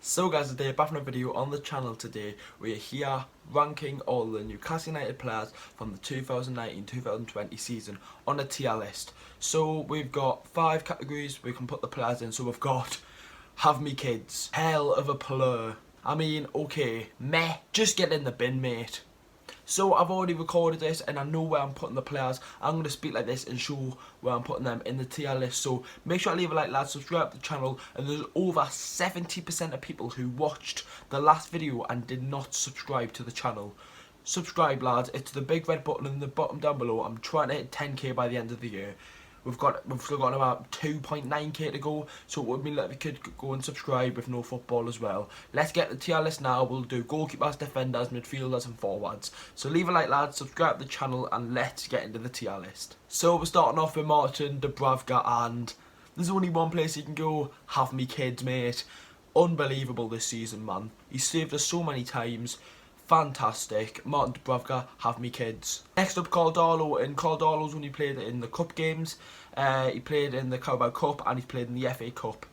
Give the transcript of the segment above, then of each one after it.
So guys, today back from a video on the channel. Today we are here ranking all the Newcastle United players from the 2019-2020 season on a tier list. So we've got 5 categories we can put the players in. So we've got have me kids, hell of a player. I mean, okay, meh, just get in the bin, mate. So I've already recorded this and I know where I'm putting the players. I'm going to speak like this and show where I'm putting them in the tier list. So make sure to leave a like, lads, subscribe to the channel. And there's over 70% of people who watched the last video and did not subscribe to the channel. Subscribe, lads. It's the big red button in the bottom down below. I'm trying to hit 10k by the end of the year. We've still got about 2.9k to go, so it would mean that we could go and subscribe with no football as well. Let's get the tier list now. We'll do goalkeepers, defenders, midfielders and forwards. So leave a like, lads, subscribe to the channel and let's get into the tier list. So we're starting off with Martin Dubravka, and there's only one place you can go, have me kids, mate. Unbelievable this season, man. He's saved us so many times. Fantastic. Martin Dubravka, have me kids. Next up, Caldalo, and Caldalo's only played in the cup games. He played in the Carabao Cup and he's played in the FA Cup.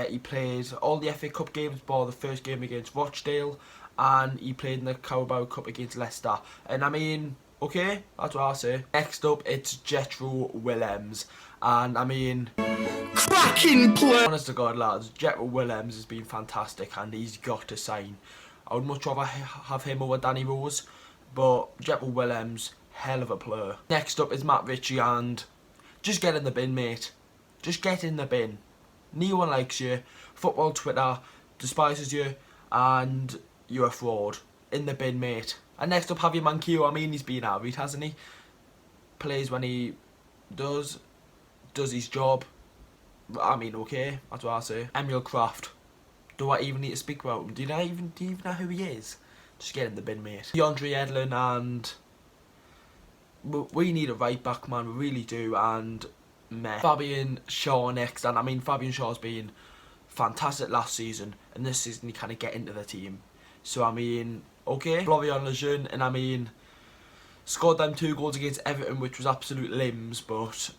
He played all the FA Cup games bar the first game against Rochdale, and he played in the Carabao Cup against Leicester. And I mean, okay, that's what I say. Next up, it's Jethro Willems, and I mean, cracking play. Honest to God, lads, Jethro Willems has been fantastic and he's got to sign. I would much rather have him over Danny Rose, but Jethro Willems, hell of a player. Next up is Matt Ritchie, and just get in the bin, mate. Just get in the bin. No one likes you. Football Twitter despises you, and you're a fraud. In the bin, mate. And next up, Javier Manquillo. I mean, he's been average, hasn't he? Plays when he does his job. I mean, okay, that's what I say. Emil Kraft. Do I even need to speak about him? Do you even know who he is? Just get in the bin, mate. DeAndre Edlin, and we need a right back, man. We really do. And meh. Fabian Shaw next, and I mean, Fabian Shaw's been fantastic last season, and this season he kind of get into the team. So I mean, okay. Florian Lejeune, and I mean, scored them 2 goals against Everton, which was absolute limbs, but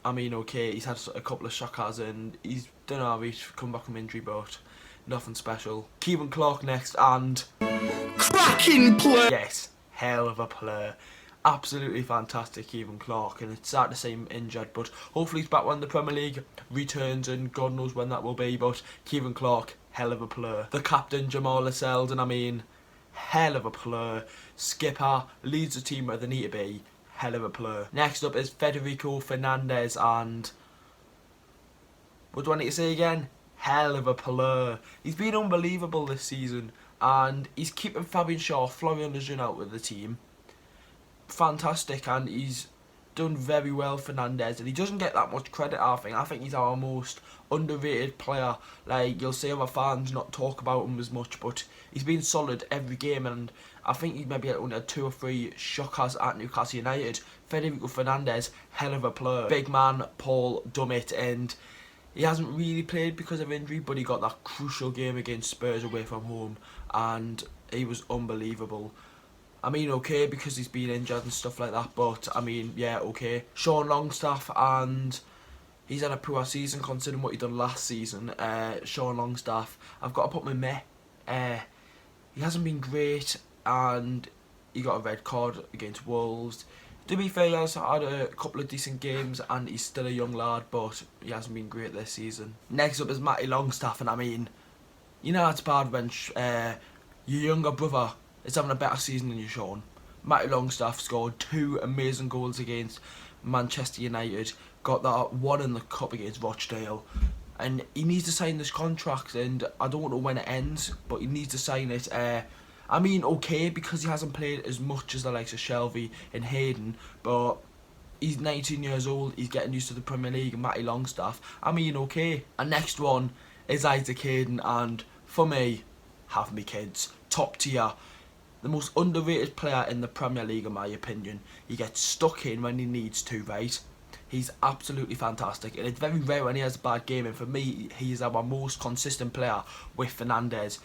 I mean, okay, he's had a couple of shockers and he's done alright, come back from injury, but nothing special. Kevin Clark next, and cracking play. Yes, hell of a player. Absolutely fantastic, Kevin Clark, and it's sad to see him injured, but hopefully he's back when the Premier League returns, and God knows when that will be. But Kevin Clark, hell of a player. The captain, Jamal Lascelles, and I mean, hell of a player. Skipper, leads the team where they need to be. Hell of a player. Next up is Federico Fernandez, and what do I need to say again? Hell of a player. He's been unbelievable this season, and he's keeping Fabian Shaw, Florian Lejeune out with the team. Fantastic, and he's done very well, Fernandez, and he doesn't get that much credit. I think he's our most underrated player. Like, you'll see other fans not talk about him as much, but he's been solid every game, and I think he maybe only had 2 or 3 shockers at Newcastle United. Federico Fernandez, hell of a player. Big man, Paul Dummett, and he hasn't really played because of injury, but he got that crucial game against Spurs away from home, and he was unbelievable. I mean, okay, because he's been injured and stuff like that, but I mean, yeah, okay. Sean Longstaff, and he's had a poor season considering what he done last season. Sean Longstaff, I've got to put him in meh. He hasn't been great, and he got a red card against Wolves. To be fair, he has had a couple of decent games, and he's still a young lad, but he hasn't been great this season. Next up is Matty Longstaff, and I mean, you know it's bad when your younger brother is having a better season than you, Sean. Matty Longstaff scored 2 amazing goals against Manchester United, got that one in the cup against Rochdale, and he needs to sign this contract, and I don't know when it ends, but he needs to sign it. I mean, okay, because he hasn't played as much as the likes of Shelby and Hayden, but he's 19 years old, he's getting used to the Premier League, and Matty Longstaff, I mean, okay. And next one is Isaac Hayden, and for me, have me kids, top tier. The most underrated player in the Premier League, in my opinion. He gets stuck in when he needs to, right? He's absolutely fantastic, and it's very rare when he has a bad game, and for me, he is our most consistent player with Fernandez.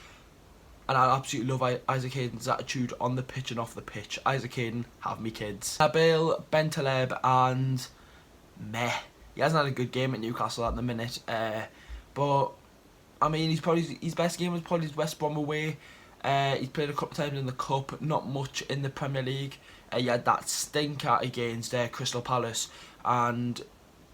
And I absolutely love Isaac Hayden's attitude on the pitch and off the pitch. Isaac Hayden, have me kids. Nabil Bentaleb, and meh. He hasn't had a good game at Newcastle at the minute, but I mean, his best game was probably his West Brom away. He's played a couple of times in the Cup, not much in the Premier League. He had that stinker against Crystal Palace, and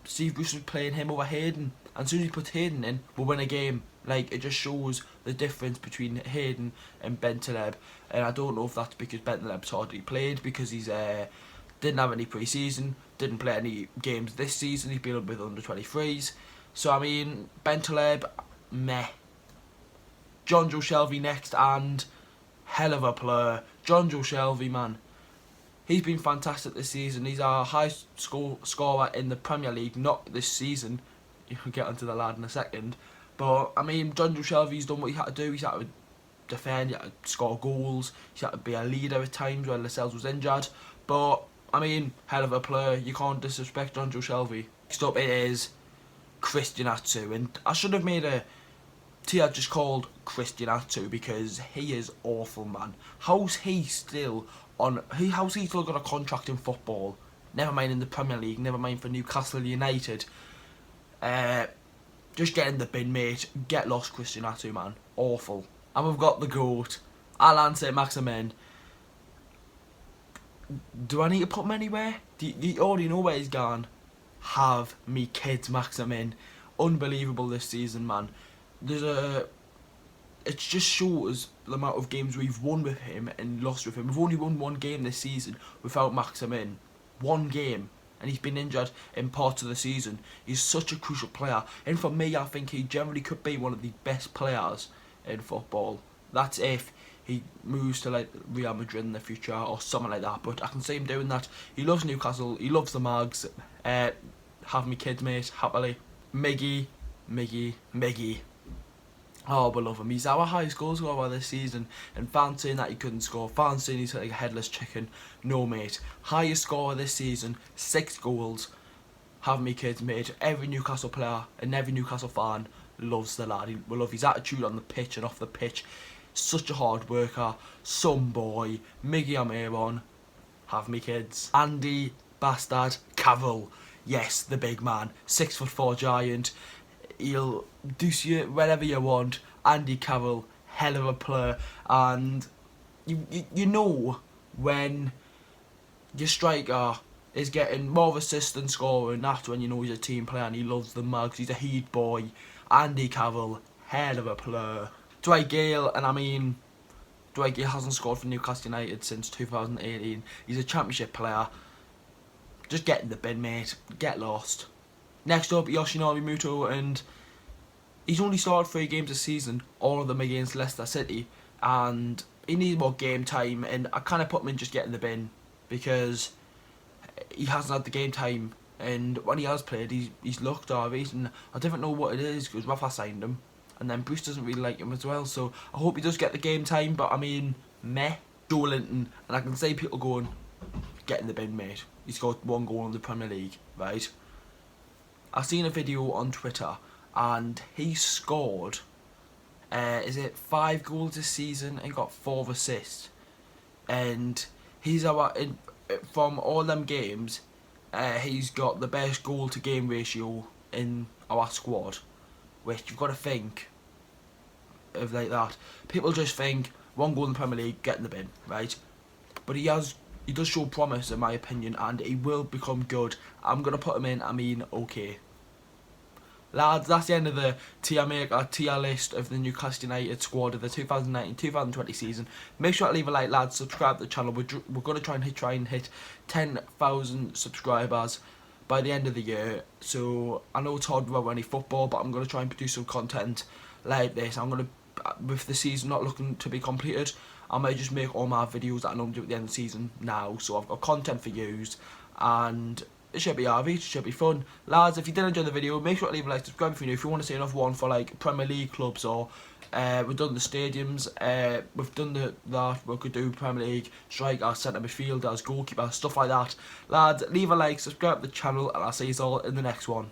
Steve Bruce was playing him over Hayden. And as soon as he put Hayden in, we'll win a game. Like, it just shows the difference between Hayden and Bentaleb. And I don't know if that's because Bentaleb's hardly played, because he's didn't have any pre-season, didn't play any games this season. He's been up with under-23s. So, I mean, Bentaleb, meh. John Joe Shelvey next, and hell of a player. John Joe Shelvey, man. He's been fantastic this season. He's our highest scorer in the Premier League, not this season. You'll get onto the lad in a second. But, I mean, John Joe Shelvey's done what he had to do. He's had to defend, he had to score goals, he's had to be a leader at times when Lascelles was injured. But, I mean, hell of a player. You can't disrespect John Joe Shelvey. Next up it is Christian Atsu. And I should have made a tier just called Christian Atsu, because he is awful, man. How's he still got a contract in football? Never mind in the Premier League, never mind for Newcastle United. Just get in the bin, mate. Get lost, Christian Atsu, man. Awful. And we've got the GOAT, saint-maximin. Do I need to put him anywhere? You already know where he's gone. Have me kids, Maximin. Unbelievable this season, man. It just shows the amount of games we've won with him and lost with him. We've only won one game this season without Maximin. One game. And he's been injured in parts of the season. He's such a crucial player. And for me, I think he generally could be one of the best players in football. That's if he moves to like Real Madrid in the future or something like that. But I can see him doing that. He loves Newcastle. He loves the Mags. Have me kids, mate, happily. Miggy. Oh, we love him. He's our highest goal scorer this season. And fans saying that he couldn't score. Fans saying he's like a headless chicken. No, mate. Highest scorer this season. 6 goals. Have me kids, mate. Every Newcastle player and every Newcastle fan loves the lad. We love his attitude on the pitch and off the pitch. Such a hard worker. Some boy. Miggy Amiron. Have me kids. Andy Bastard Cavill. Yes, the big man. 6'4" giant. He'll do you wherever you want. Andy Cavill, hell of a player. And you know when your striker is getting more of assist than scoring, that's when you know he's a team player and he loves the mugs. He's a heat boy. Andy Cavill, hell of a player. Dwight Gale, and I mean, Dwight Gale hasn't scored for Newcastle United since 2018. He's a championship player. Just get in the bin, mate. Get lost. Next up, Yoshinori Muto, and he's only started 3 games this season, all of them against Leicester City, and he needs more game time, and I kind of put him in just get in the bin, because he hasn't had the game time, and when he has played, he's looked alright, and I don't know what it is, because Rafa signed him, and then Bruce doesn't really like him as well, so I hope he does get the game time, but I mean, meh. Joe Linton, and I can see people going, get in the bin, mate. He's got 1 goal in the Premier League, right? I've seen a video on Twitter and he scored, is it 5 goals this season and got 4 assists. And he's from all them games, he's got the best goal to game ratio in our squad. Which you've got to think of like that. People just think 1 goal in the Premier League, get in the bin, right? But he does show promise in my opinion, and he will become good. I'm going to put him in, I mean, okay. Lads, that's the end of the tier list of the Newcastle United squad of the 2019-2020 season. Make sure to leave a like, lads, subscribe to the channel. We're going to try and hit 10,000 subscribers by the end of the year. So, I know it's hard without any football, but I'm going to try and produce some content like this. I'm going to, with the season not looking to be completed, I might just make all my videos that I normally do at the end of the season now. So I've got content for yous, and it should be alright, it should be fun. Lads, if you did enjoy the video, make sure to leave a like, subscribe if you're new. If you want to see another one for like Premier League clubs, or we've done the stadiums, we've done that, we could do Premier League, strikers, centre midfielders, goalkeepers, stuff like that. Lads, leave a like, subscribe to the channel, and I'll see you all in the next one.